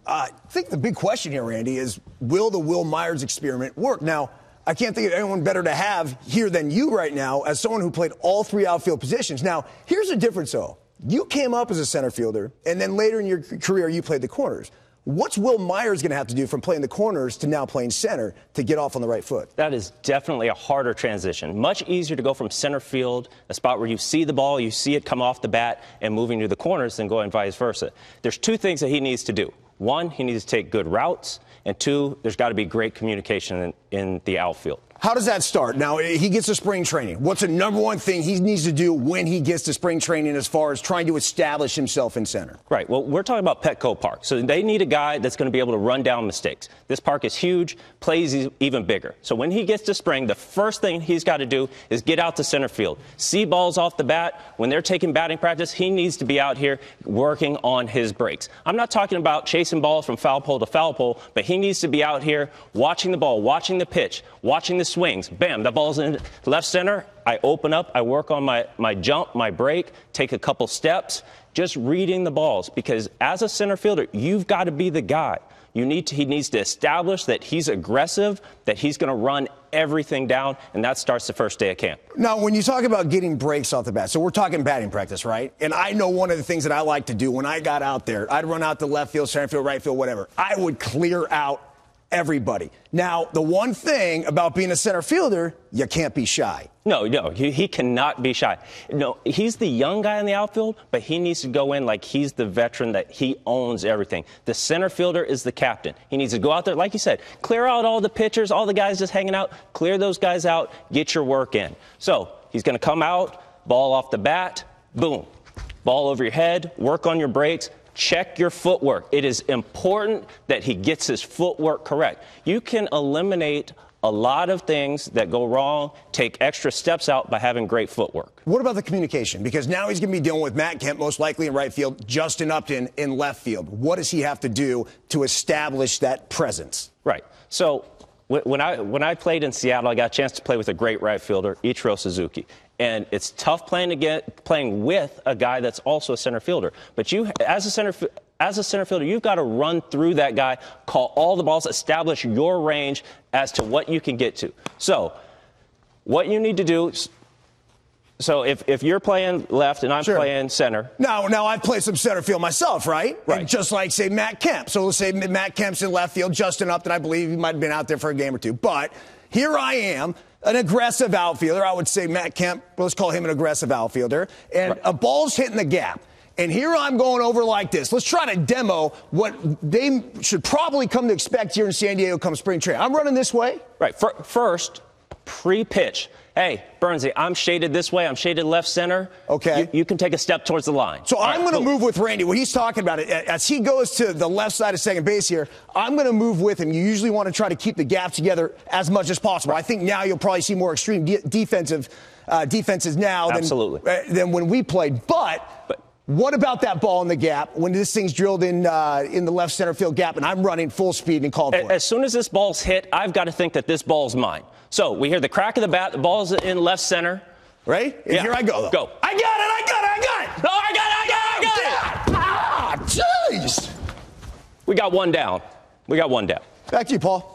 I think the big question here, Randy, is will the Wil Myers experiment work? Now, I can't think of anyone better to have here than you right now as someone who played all three outfield positions. Now, here's the difference, though. You came up as a center fielder, and then later in your career, you played the corners. What's Wil Myers going to have to do from playing the corners to now playing center to get off on the right foot? That is definitely a harder transition. Much easier to go from center field, a spot where you see the ball, you see it come off the bat, and moving to the corners than going vice versa. There's two things that he needs to do. One, he needs to take good routes, and two, there's got to be great communication in the outfield. How does that start? Now, he gets to spring training. What's the number one thing he needs to do when he gets to spring training as far as trying to establish himself in center? Right. Well, we're talking about Petco Park. So they need a guy that's going to be able to run down mistakes. This park is huge, plays even bigger. So when he gets to spring, the first thing he's got to do is get out to center field. See balls off the bat. When they're taking batting practice, he needs to be out here working on his breaks. I'm not talking about chasing balls from foul pole to foul pole, but he needs to be out here watching the ball, watching the pitch, watching the swings. Bam, the ball's in left center. I open up. I work on my jump, my break, take a couple steps, just reading the balls. Because as a center fielder, you've got to be the guy. He needs to establish that he's aggressive, that he's going to run everything down, and that starts the first day of camp. Now, when you talk about getting breaks off the bat, so we're talking batting practice, right? And I know one of the things that I like to do when I got out there, I'd run out to left field, center field, right field, whatever. I would clear out everybody. Now, the one thing about being a center fielder, you can't be shy. No, he cannot be shy. No, he's the young guy in the outfield, but he needs to go in like he's the veteran, that he owns everything. The center fielder is the captain. He needs to go out there, like you said, clear out all the pitchers, all the guys just hanging out, clear those guys out, get your work in. So he's going to come out, ball off the bat, boom, ball over your head, work on your breaks. Check your footwork. It is important that he gets his footwork correct. You can eliminate a lot of things that go wrong, take extra steps out by having great footwork. What about the communication? Because now he's going to be dealing with Matt Kemp, most likely in right field, Justin Upton in left field. What does he have to do to establish that presence? Right. So when I played in Seattle, I got a chance to play with a great right fielder, Ichiro Suzuki. And it's tough playing with a guy that's also a center fielder. But you, as a center fielder, you've got to run through that guy, call all the balls, establish your range as to what you can get to. So what you need to do, so if you're playing left and I'm playing center. Now I've played some center field myself, right? Right. And just like, say, Matt Kemp. So let's say Matt Kemp's in left field, Justin Upton, I believe he might have been out there for a game or two. But here I am, an aggressive outfielder. I would say Matt Kemp, let's call him an aggressive outfielder. And a ball's hitting the gap. And here I'm going over like this. Let's try to demo what they should probably come to expect here in San Diego come spring training. I'm running this way. Right. First, pre-pitch. Hey, Byrnesy, I'm shaded this way. I'm shaded left center. Okay. You can take a step towards the line. So I'm going to move with Randy. What he's talking about, as he goes to the left side of second base here, I'm going to move with him. You usually want to try to keep the gap together as much as possible. I think now you'll probably see more extreme defenses now than when we played. But what about that ball in the gap when this thing's drilled in the left center field gap and I'm running full speed and called for it? As soon as this ball's hit, I've got to think that this ball's mine. So we hear the crack of the bat. The ball's in left center. Ready? And here I go. Go. I got it. No, I got it. Ah, jeez. We got one down. Back to you, Paul.